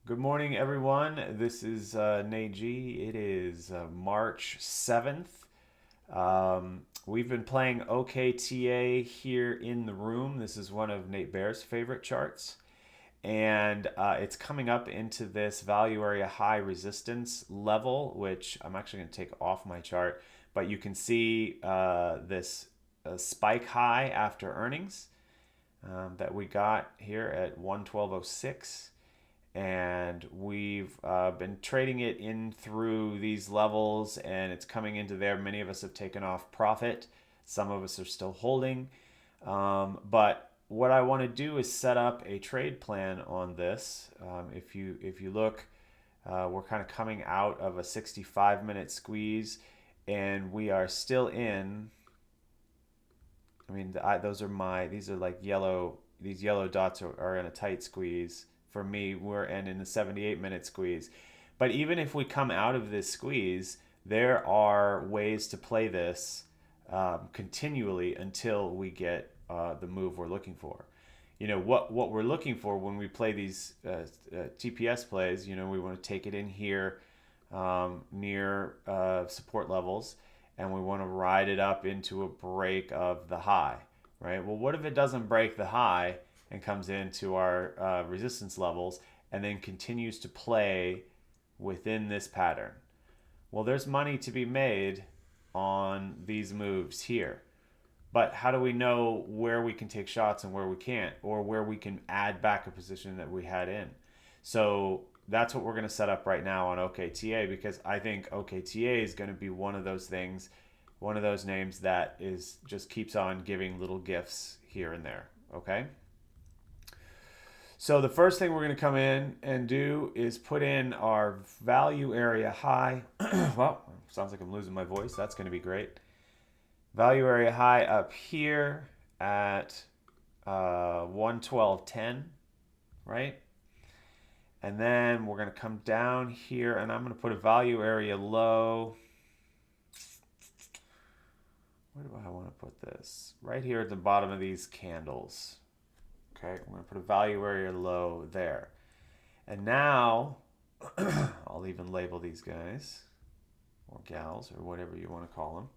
Good morning, everyone. This is Nate G. It is March 7th. We've been playing OKTA here in the room. This is one of Nate Bear's favorite charts. And it's coming up into this value area high resistance level, which I'm actually going to take off my chart. But you can see this spike high after earnings that we got here at 112.06, and we've been trading it in through these levels, and it's coming into there. Many of us have taken off profit. Some of us are still holding. But what I want to do is set up a trade plan on this. If you look, we're kind of coming out of a 65-minute squeeze, and we are still in. I mean, these are like yellow. These yellow dots are in a tight squeeze. For me, we're in the 78-minute squeeze. But even if we come out of this squeeze, there are ways to play this continually until we get the move we're looking for. What we're looking for when we play these TPS plays. We want to take it in here near support levels, and we want to ride it up into a break of the high, right? Well, what if it doesn't break the high and comes into our resistance levels and then continues to play within this pattern? Well, there's money to be made on these moves here. But how do we know where we can take shots and where we can't, or where we can add back a position that we had in? So that's what we're going to set up right now on OKTA, because I think OKTA is going to be one of those things, one of those names that is just keeps on giving little gifts here and there. Okay. So the first thing we're going to come in and do is put in our value area high. Well, sounds like I'm losing my voice. That's going to be great. Value area high up here at 112.10, right? And then we're going to come down here, and I'm going to put a value area low. Where do I want to put this? Right here at the bottom of these candles. Okay, I'm going to put a value area low there. And now, I'll even label these guys, or gals, or whatever you want to call them.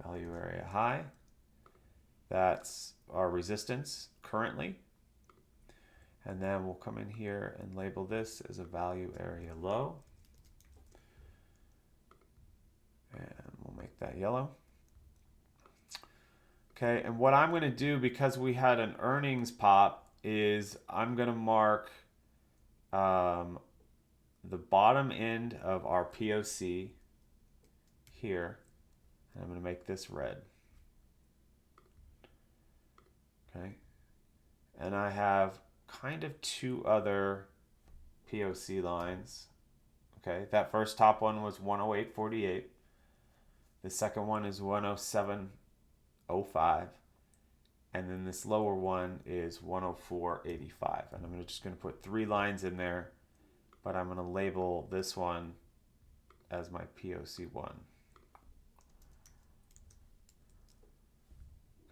Value area high. That's our resistance currently. And then we'll come in here and label this as a value area low. And we'll make that yellow. Okay, and what I'm going to do, because we had an earnings pop, is I'm going to mark the bottom end of our POC here. And I'm going to make this red. Okay. And I have kind of two other POC lines. Okay, that first top one was 108.48. The second one is 107.05. And then this lower one is 104.85. And I'm just going to put three lines in there, but I'm going to label this one as my POC1.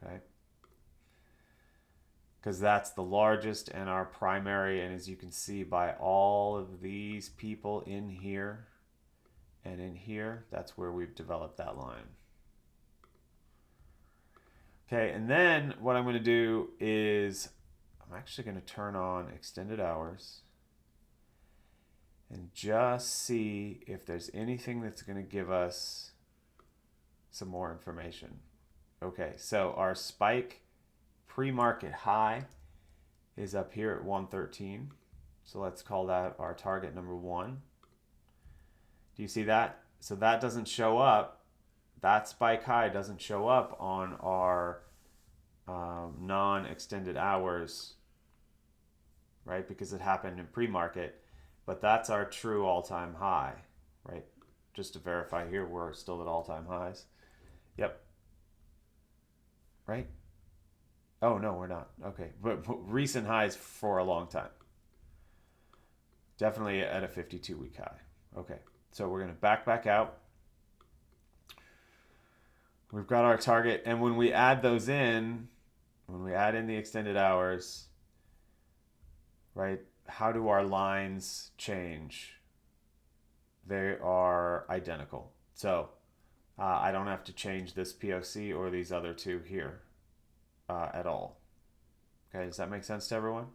Okay. Because that's the largest and our primary, and as you can see by all of these people in here and in here, that's where we've developed that line. Okay, and then what I'm going to do is I'm actually going to turn on extended hours and just see if there's anything that's going to give us some more information. Okay, so our spike pre-market high is up here at 113. So let's call that our target number 1. Do you see that? So that doesn't show up. That spike high doesn't show up on our non-extended hours, right? Because it happened in pre-market. But that's our true all-time high, right? Just to verify here, we're still at all-time highs. Yep. Right? Oh, no, we're not. Okay. But recent highs for a long time. Definitely at a 52-week high. Okay. So we're going to back out. We've got our target. And when we add those in, when we add in the extended hours, right, how do our lines change? They are identical. So I don't have to change this POC or these other two here at all. Okay, does that make sense to everyone?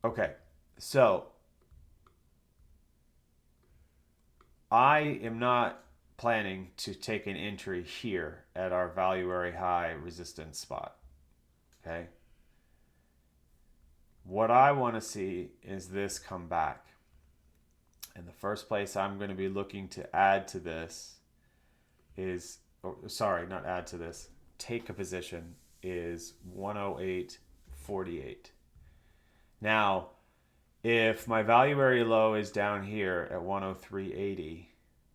Okay, so I am not planning to take an entry here at our value area high resistance spot. Okay. What I want to see is this come back. And the first place I'm going to be looking to add to this is, or, sorry, not add to this, take a position is 108.48. Now, if my value area low is down here at 103.80,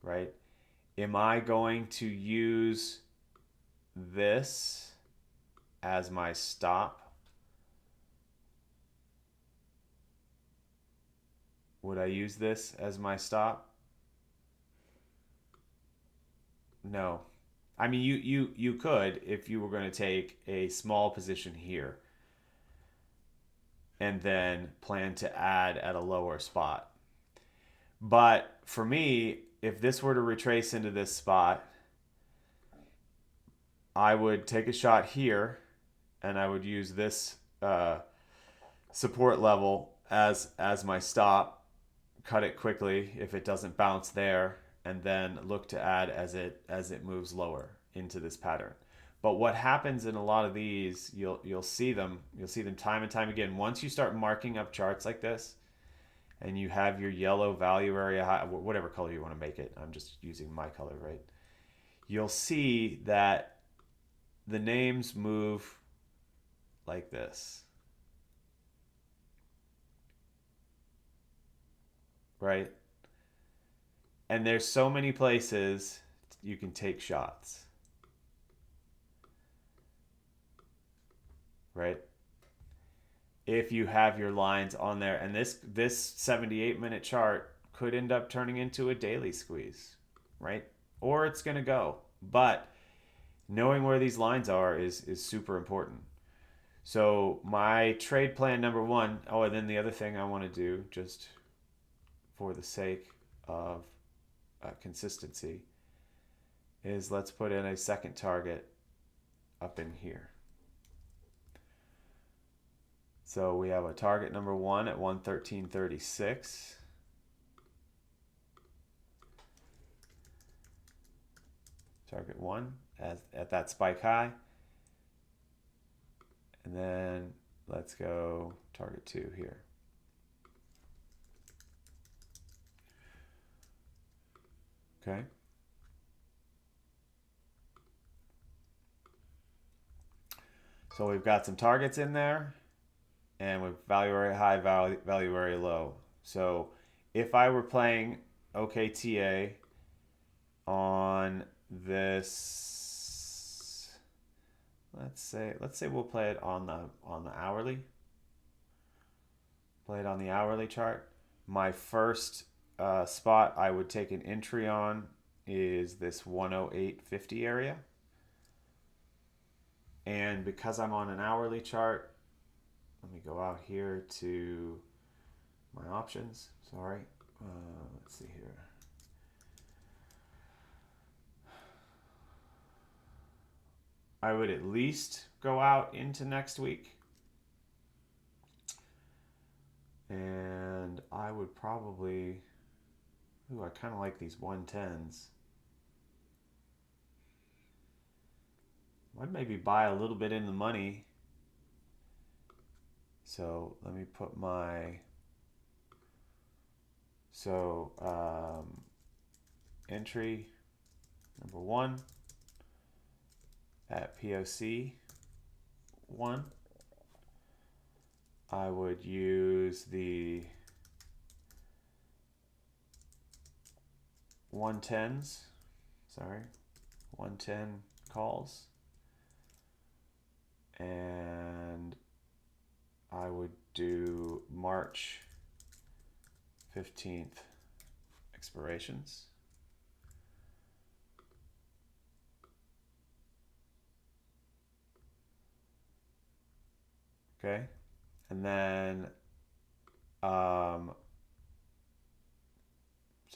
right? Am I going to use this as my stop? Would I use this as my stop? No. I mean, you could if you were going to take a small position here and then plan to add at a lower spot. But for me, if this were to retrace into this spot, I would take a shot here and I would use this support level as my stop, cut it quickly if it doesn't bounce there, and then look to add as it moves lower into this pattern. But what happens in a lot of these, you'll see them time and time again. Once you start marking up charts like this, and you have your yellow value area high, whatever color you want to make it. I'm just using my color, right? You'll see that the names move like this, right? And there's so many places you can take shots, right? If you have your lines on there, and this 78-minute chart could end up turning into a daily squeeze, right? Or it's going to go. But knowing where these lines are is super important. So my trade plan number one, oh, and then the other thing I want to do, just for the sake of consistency, is let's put in a second target up in here. So we have a target number one at 113.36. Target one at that spike high. And then let's go target two here. Okay. So we've got some targets in there, and with value area high, value area low. So if I were playing OKTA on this, let's say we'll play it on the hourly. Play it on the hourly chart. My first spot I would take an entry on is this 108.50 area. And because I'm on an hourly chart, let me go out here to my options. Sorry. Let's see here. I would at least go out into next week. And I would probably, I kind of like these 110s. I'd maybe buy a little bit in the money. So let me put my, entry number one at POC 1. I would use the 110s, 110 calls. And I would do March 15th expirations. Okay. And then, sorry,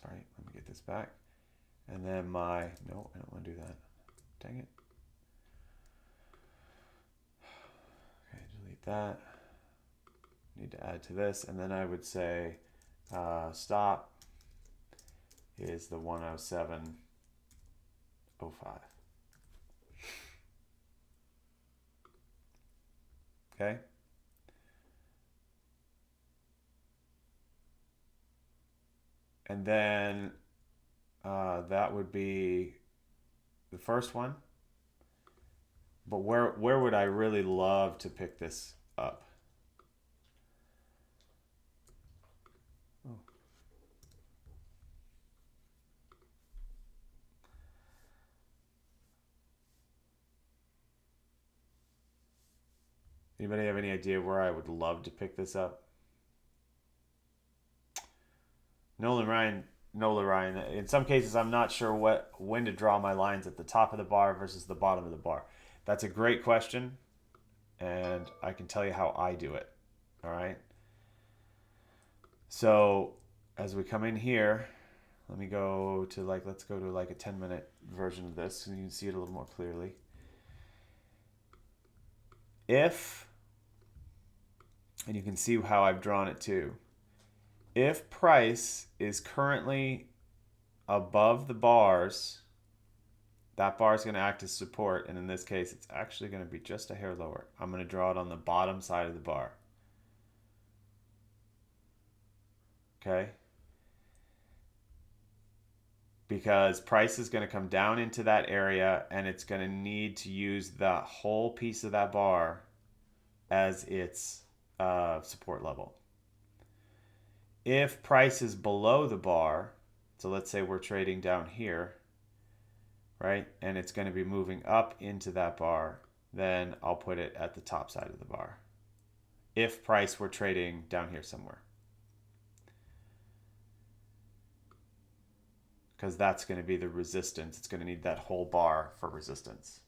let me get this back. And then no, I don't want to do that. Dang it. Okay, delete that. Need to add to this. And then I would say stop is the 107.05. Okay. And then that would be the first one. But where would I really love to pick this up? Oh. Anybody have any idea where I would love to pick this up? Nola Ryan. In some cases, I'm not sure when to draw my lines at the top of the bar versus the bottom of the bar. That's a great question, and I can tell you how I do it. All right. So as we come in here, let's go to like a 10-minute version of this so you can see it a little more clearly. And you can see how I've drawn it too. If price is currently above the bars, that bar is going to act as support, and in this case, it's actually going to be just a hair lower. I'm going to draw it on the bottom side of the bar. Okay? Because price is going to come down into that area, and it's going to need to use the whole piece of that bar as its support level. If price is below the bar, so let's say we're trading down here, right? And it's going to be moving up into that bar, then I'll put it at the top side of the bar. If price were trading down here somewhere. Because that's going to be the resistance. It's going to need that whole bar for resistance.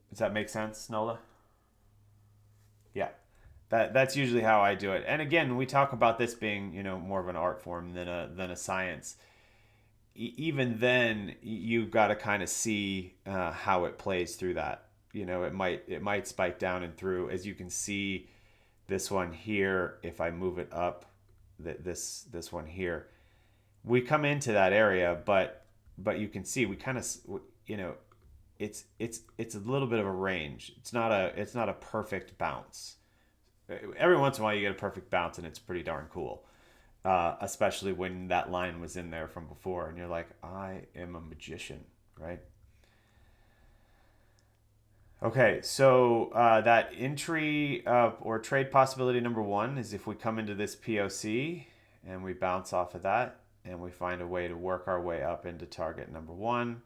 Does that make sense, Nola? Yeah. That's usually how I do it. And again, we talk about this being, more of an art form than a science. Even then, you've got to kind of see how it plays through that. It might spike down and through. As you can see, this one here, if I move it up, this one here, we come into that area, but you can see we kind of, it's a little bit of a range. It's not a perfect bounce. Every once in a while, you get a perfect bounce, and it's pretty darn cool. Especially when that line was in there from before, and you're like, I am a magician, right? Okay, so that entry or trade possibility number one is if we come into this POC and we bounce off of that, and we find a way to work our way up into target number one,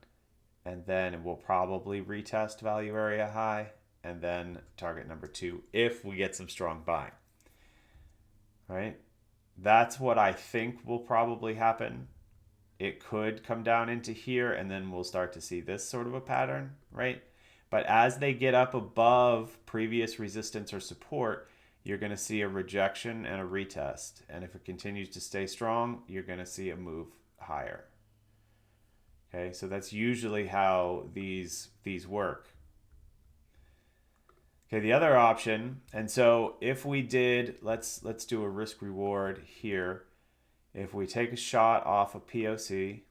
and then we'll probably retest value area high, and then target number two if we get some strong buying. Right? That's what I think will probably happen. It could come down into here, and then we'll start to see this sort of a pattern, right? But as they get up above previous resistance or support, you're going to see a rejection and a retest. And if it continues to stay strong, you're going to see a move higher. Okay, so that's usually how these work. Okay, the other option, and so if we did, let's do a risk reward here. If we take a shot off a POC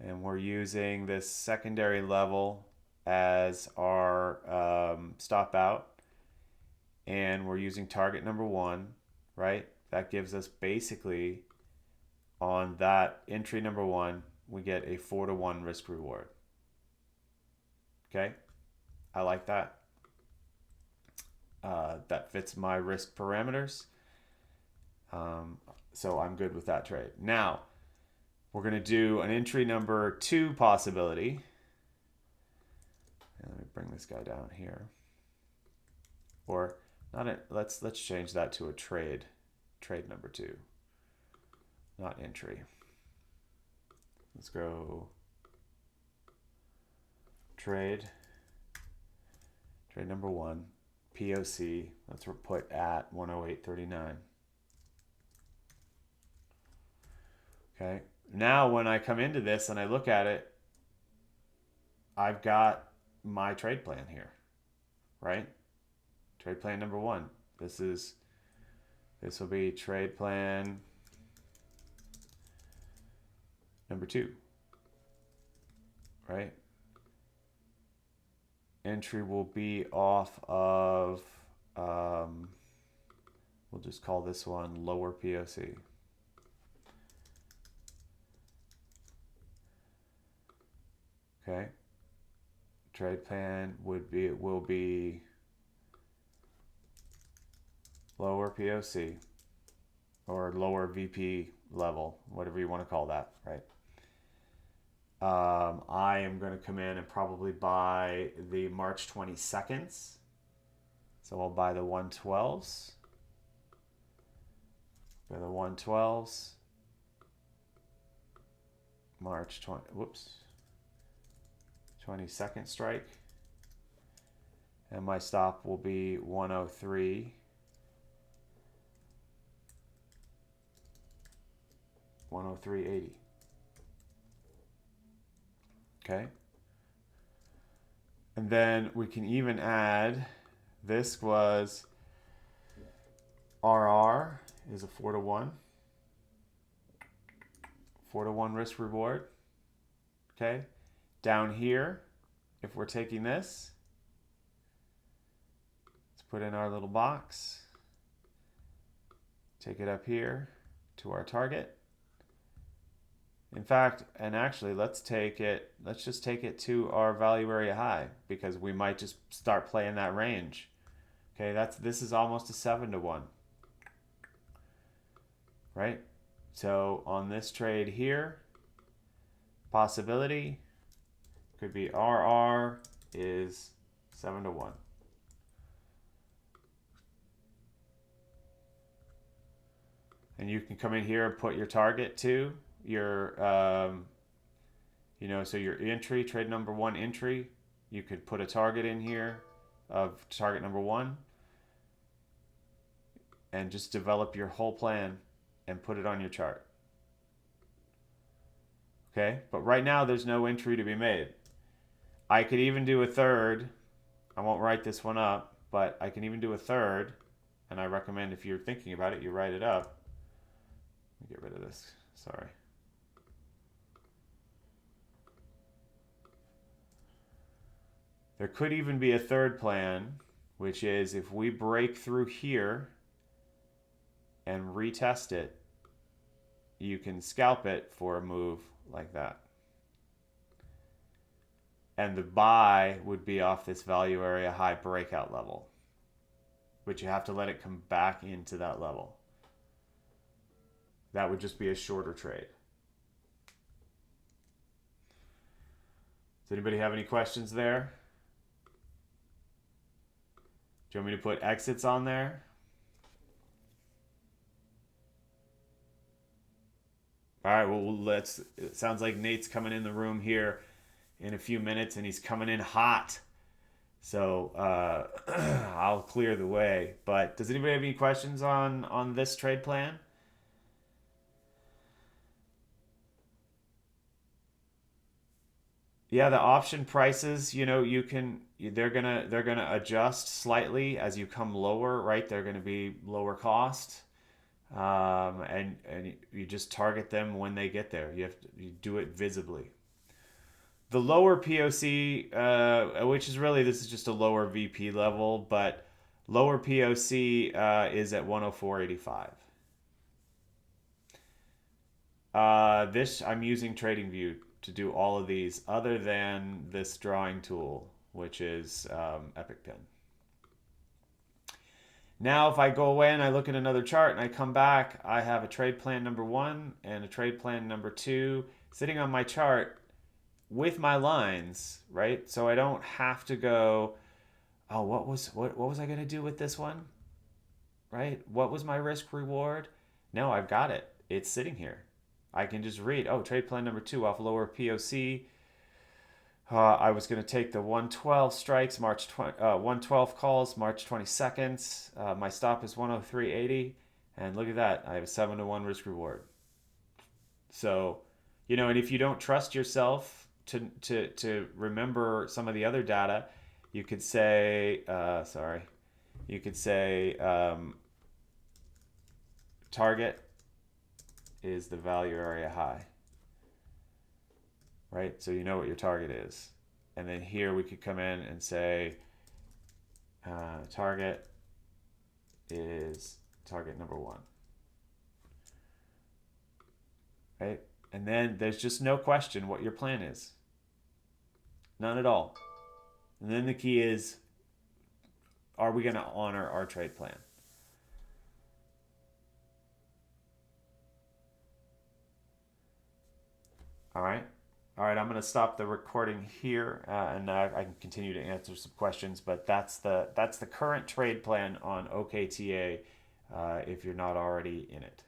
and we're using this secondary level as our stop out, and we're using target number one, right? That gives us basically on that entry number one, we get a 4-to-1 risk reward. Okay, I like that. That fits my risk parameters. So I'm good with that trade. Now, we're going to do an entry number two possibility. And let me bring this guy down here. Or not a, let's change that to a trade number two, not entry. Let's go trade number 1, POC. Let's put at 108.39. Okay. Now when I come into this and I look at it, I've got my trade plan here, right? Trade plan number 1. This will be trade plan number 2, right? Entry will be off of, we'll just call this one lower POC. Okay. Trade plan will be lower POC or lower VP level, whatever you want to call that, right? I am going to come in and probably buy the March 22nds. So I'll buy the 112s. Buy the 112s. March 22nd strike. And my stop will be 103. 103.80. Okay. And then we can even add, this was RR is a 4-to-1. 4-to-1 risk reward. Okay. Down here, if we're taking this, let's put in our little box. Take it up here to our target. In fact, and actually, let's just take it to our value area high, because we might just start playing that range. Okay, this is almost a 7-to-1. Right? So on this trade here, possibility could be RR is 7-to-1. And you can come in here and put your target to your, so your entry, trade number 1 entry, you could put a target in here of target number 1 and just develop your whole plan and put it on your chart. Okay, but right now there's no entry to be made. I could even do a third. I won't write this one up, but I can even do a third, and I recommend if you're thinking about it, you write it up. Let me get rid of this. Sorry. There could even be a third plan, which is if we break through here and retest it, you can scalp it for a move like that. And the buy would be off this value area high breakout level, but you have to let it come back into that level. That would just be a shorter trade. Does anybody have any questions there? Do you want me to put exits on there? All right, well, it sounds like Nate's coming in the room here in a few minutes, and he's coming in hot. So I'll clear the way. But does anybody have any questions on this trade plan? Yeah, the option prices, they're gonna adjust slightly as you come lower, right? They're gonna be lower cost, and you just target them when they get there. You do it visibly. The lower POC, which is really, this is just a lower VP level, but lower POC is at 104.85. I'm using TradingView to do all of these, other than this drawing tool, which is EpicPin. Now, if I go away and I look at another chart and I come back, I have a trade plan number 1 and a trade plan number 2 sitting on my chart with my lines, right? So I don't have to go, oh, what was I going to do with this one? Right? What was my risk reward? No, I've got it. It's sitting here. I can just read, oh, trade plan number 2 off lower POC. I was going to take the 112 strikes, 112 calls, March 22nd. My stop is 103.80. And look at that. I have a 7-to-1 risk reward. So, and if you don't trust yourself to remember some of the other data, you could say, you could say target is the value area high, right? So you know what your target is. And then here we could come in and say target is target number 1. Right? And then there's just no question what your plan is. None at all. And then the key is, are we going to honor our trade plan? All right. All right, I'm going to stop the recording here, and I can continue to answer some questions. But that's the current trade plan on OKTA if you're not already in it.